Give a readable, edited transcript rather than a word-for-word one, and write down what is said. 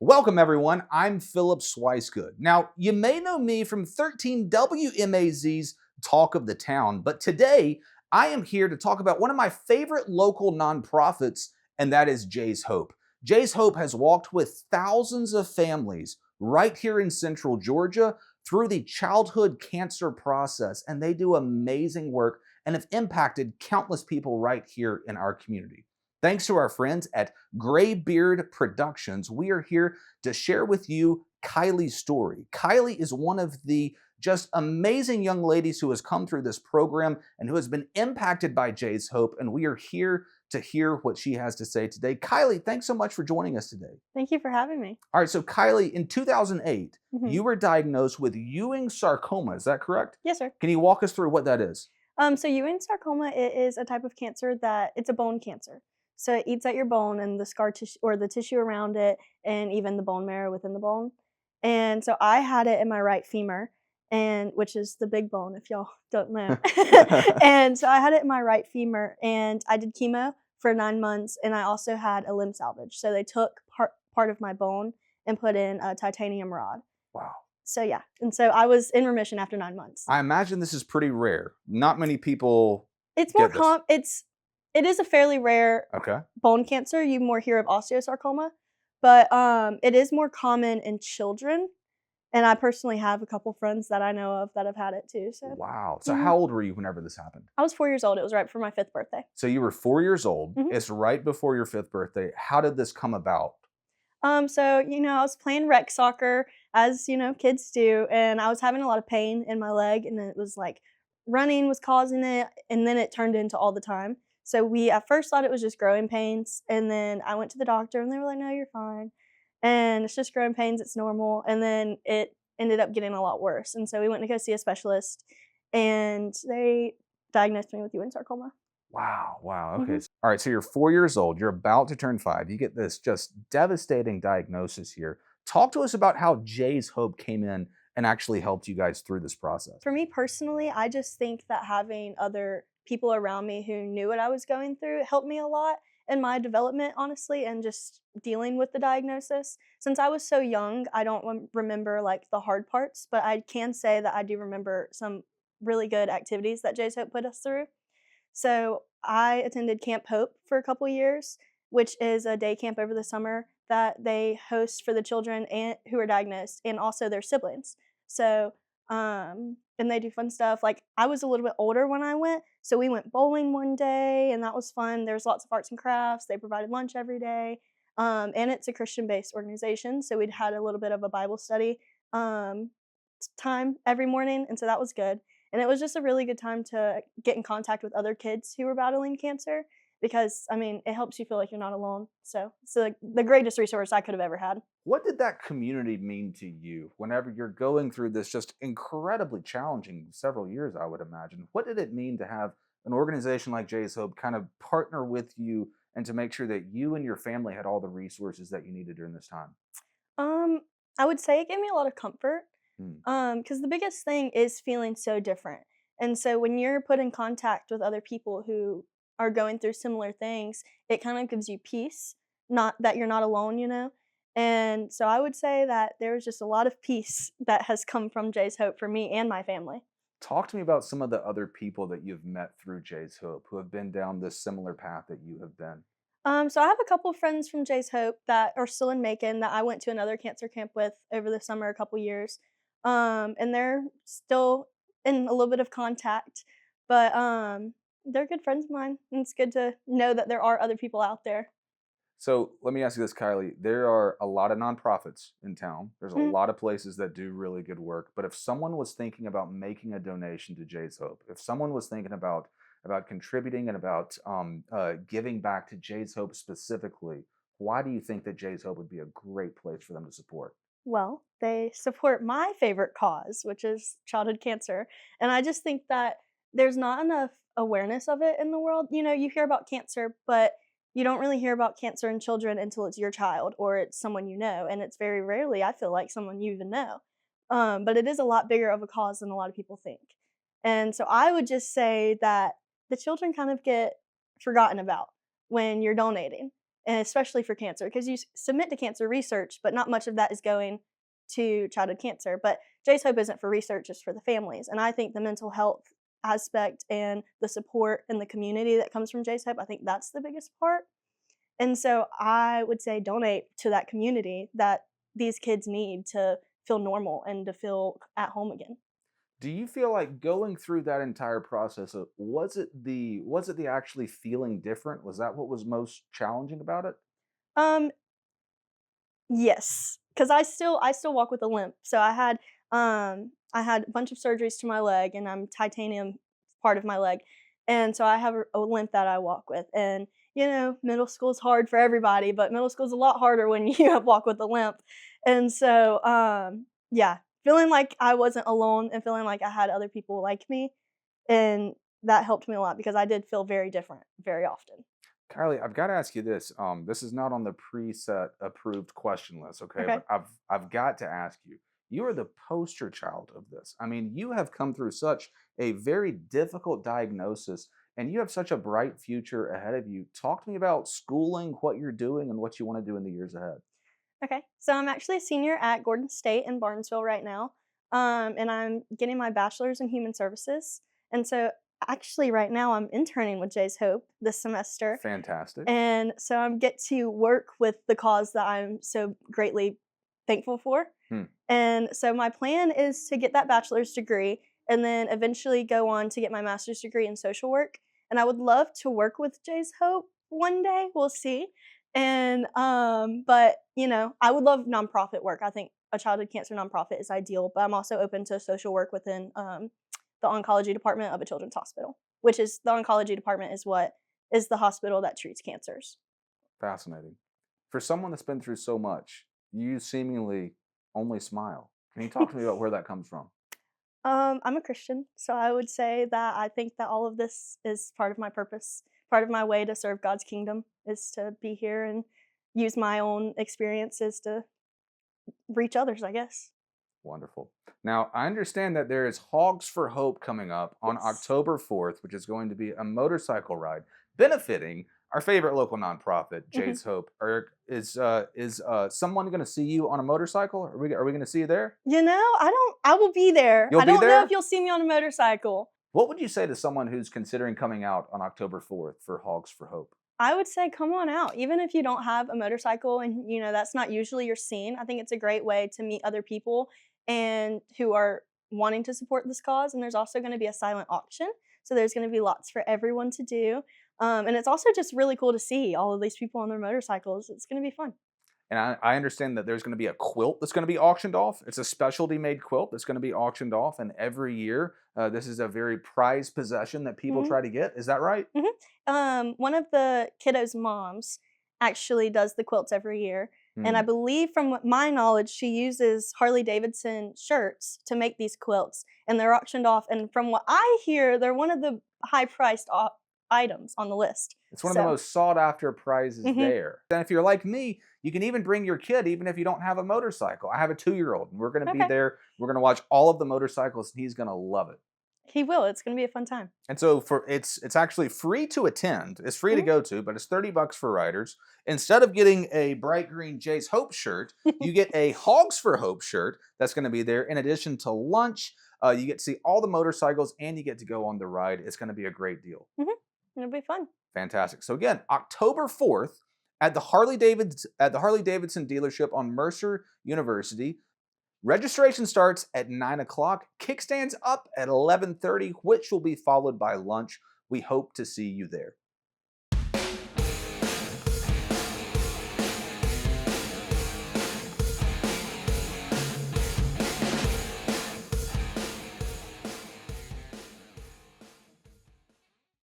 Welcome, everyone. I'm Philip Swicegood. Now, you may know me from 13 WMAZ's Talk of the Town, but today I am here to talk about one of my favorite local nonprofits, and that is Jay's Hope. Jay's Hope has walked with thousands of families right here in Central Georgia through the childhood cancer process, and they do amazing work and have impacted countless people right here in our community. Thanks to our friends at Graybeard Productions, we are here to share with you Kylie's story. Kylie is one of the just amazing young ladies who has come through this program and who has been impacted by Jay's Hope, and we are here to hear what she has to say today. Kylie, thanks so much for joining us today. Thank you for having me. All right, so Kylie, in 2008, Mhm. you were diagnosed with Ewing sarcoma, is that correct? Yes, sir. Can you walk us through what that is? So Ewing sarcoma, it is a type of cancer it's a bone cancer. So it eats at your bone and the scar tissue or the tissue around it, and even the bone marrow within the bone. And so I had it in my right femur, and which is the big bone, if y'all don't know. And so I had it in my right femur, and I did chemo for 9 months, and I also had a limb salvage. So they took part of my bone and put in a titanium rod. Wow. So yeah, and so I was in remission after 9 months. I imagine this is pretty rare. Not many people It's more get this. It is a fairly rare Okay. bone cancer. You more hear of osteosarcoma, but it is more common in children. And I personally have a couple friends that I know of that have had it too. So Wow. So how old were you whenever this happened? I was 4 years old. It was right before my 5th birthday. So you were 4 years old. Mhm. It's right before your 5th birthday. How did this come about? So I was playing rec soccer as kids do, and I was having a lot of pain in my leg, and it was like running was causing it, and then it turned into all the time. So we at first thought it was just growing pains, and then I went to the doctor, and they were like, "No, you're fine, and it's just growing pains. It's normal." And then it ended up getting a lot worse, and so we went to go see a specialist, and they diagnosed me with Ewing sarcoma. Wow. Wow. Okay. Mhm. All right. So you're 4 years old. You're about to turn 5. You get this just devastating diagnosis here. Talk to us about how Jay's Hope came in and actually helped you guys through this process. For me personally, I just think that having other people around me who knew what I was going through helped me a lot in my development, honestly, and just dealing with the diagnosis. Since I was so young, I don't remember like the hard parts, but I can say that I do remember some really good activities that Jay's Hope put us through. So I attended Camp Hope for a couple years, which is a day camp over the summer that they host for the children who are diagnosed and also their siblings. So, and they do fun stuff. Like I was a little bit older when I went, so we went bowling one day, and that was fun. There was lots of arts and crafts. They provided lunch every day, and it's a Christian-based organization, so we'd had a little bit of a Bible study um, time every morning, and so that was good. And it was just a really good time to get in contact with other kids who were battling cancer because, I mean, it helps you feel like you're not alone. So it's the greatest resource I could have ever had. What did that community mean to you whenever you're going through this just incredibly challenging several years, I would imagine? What did it mean to have an organization like Jay's Hope kind of partner with you and to make sure that you and your family had all the resources that you needed during this time? Um, I would say it gave me a lot of comfort. Hmm. Because the biggest thing is feeling so different. And so when you're put in contact with other people who are going through similar things, it kind of gives you peace, not that you're not alone. And so I would say that there was just a lot of peace that has come from Jay's Hope for me and my family. Talk to me about some of the other people that you've met through Jay's Hope who have been down this similar path that you have been. So I have a couple friends from Jay's Hope that are still in Macon that I went to another cancer camp with over the summer a couple years. And they're still in a little bit of contact, but they're good friends of mine, and it's good to know that there are other people out there. So let me ask you this, Kylie. There are a lot of nonprofits in town. There's a Mhm. lot of places that do really good work. But if someone was thinking about making a donation to Jay's Hope, if someone was thinking about contributing and about giving back to Jay's Hope specifically, why do you think that Jay's Hope would be a great place for them to support? Well, they support my favorite cause, which is childhood cancer, and I just think that there's not enough awareness of it in the world. You hear about cancer, but you don't really hear about cancer in children until it's your child or it's someone you know, and it's very rarely, I feel like, someone you even know. But it is a lot bigger of a cause than a lot of people think. And so I would just say that the children kind of get forgotten about when you're donating. and especially for cancer, because you submit to cancer research, but not much of that is going to childhood cancer. But Jay's Hope isn't for research, it's for the families. And I think the mental health aspect and the support and the community that comes from Jay's Hope, I think that's the biggest part. And so I would say donate to that community that these kids need to feel normal and to feel at home again. Do you feel like going through that entire process, was it the actually feeling different? Was that what was most challenging about it? Um, yes, because I still walk with a limp. So I had a bunch of surgeries to my leg, and I'm titanium part of my leg, and so I have a limp that I walk with. And middle school's hard for everybody, but middle school's a lot harder when you walk with a limp. And so yeah, feeling like I wasn't alone and feeling like I had other people like me, and that helped me a lot because I did feel very different very often. Kylie, I've got to ask you this. This is not on the preset approved question list, okay? Okay. But I've got to ask you. You are the poster child of this. I mean, you have come through such a very difficult diagnosis, and you have such a bright future ahead of you. Talk to me about schooling, what you're doing, and what you want to do in the years ahead. Okay. So I'm actually a senior at Gordon State in Barnesville right now. And I'm getting my bachelor's in human services. And so actually right now I'm interning with Jay's Hope this semester. Fantastic. And so I get to work with the cause that I'm so greatly thankful for. Hmm. And so my plan is to get that bachelor's degree and then eventually go on to get my master's degree in social work. And I would love to work with Jay's Hope one day. We'll see. And but I would love nonprofit work. I think a childhood cancer nonprofit is ideal, but I'm also open to social work within the oncology department of a children's hospital, which is the oncology department is what is the hospital that treats cancers. Fascinating. For someone that's been through so much, you seemingly only smile. Can you talk to me about where that comes from? I'm a Christian, so I would say that I think that all of this is part of my purpose. Part of my way to serve God's kingdom is to be here and use my own experiences to reach others, I guess. Wonderful. Now, I understand that there is Hogs for Hope coming up on Yes. October 4th, which is going to be a motorcycle ride benefiting our favorite local nonprofit, hmm Jay's Hope. Is someone going to see you on a motorcycle? Are we going to see you there? I will be there. You'll I be don't know if there? you'll see me on a motorcycle. What would you say to someone who's considering coming out on October 4th for Hogs for Hope? I would say come on out. Even if you don't have a motorcycle and that's not usually your scene, I think it's a great way to meet other people and who are wanting to support this cause. And there's also going to be a silent auction. So there's going to be lots for everyone to do. And it's also just really cool to see all of these people on their motorcycles. It's going to be fun. And I understand that there's going to be a quilt that's going to be auctioned off. It's a specialty made quilt that's going to be auctioned off. And every year, this is a very prized possession that people Mhm. try to get. Is that right? One of the kiddos' moms actually does the quilts every year. And I Hmm. believe, from my knowledge, she uses Harley-Davidson shirts to make these quilts, and they're auctioned off. And from what I hear, they're one of the high-priced items on the list. It's one of the So, most sought after prizes mhm, there. And if you're like me, you can even bring your kid, even if you don't have a motorcycle. I have a 2-year-old, and we're going to be okay, there. We're going to watch all of the motorcycles, and he's going to love it. he will. It's going to be a fun time. And so it's actually free to attend. It's free to Mhm. go to, but it's $30 for riders. Instead of getting a bright green Jay's Hope shirt, you get a Hogs for Hope shirt that's going to be there. In addition to lunch, you get to see all the motorcycles and you get to go on the ride. It's going to be a great deal. Mhm. It'll be fun. Fantastic. So again, October 4th at the Harley-Davidson dealership on Mercer University. Registration starts at 9 o'clock. Kickstands up at 11:30, which will be followed by lunch. We hope to see you there.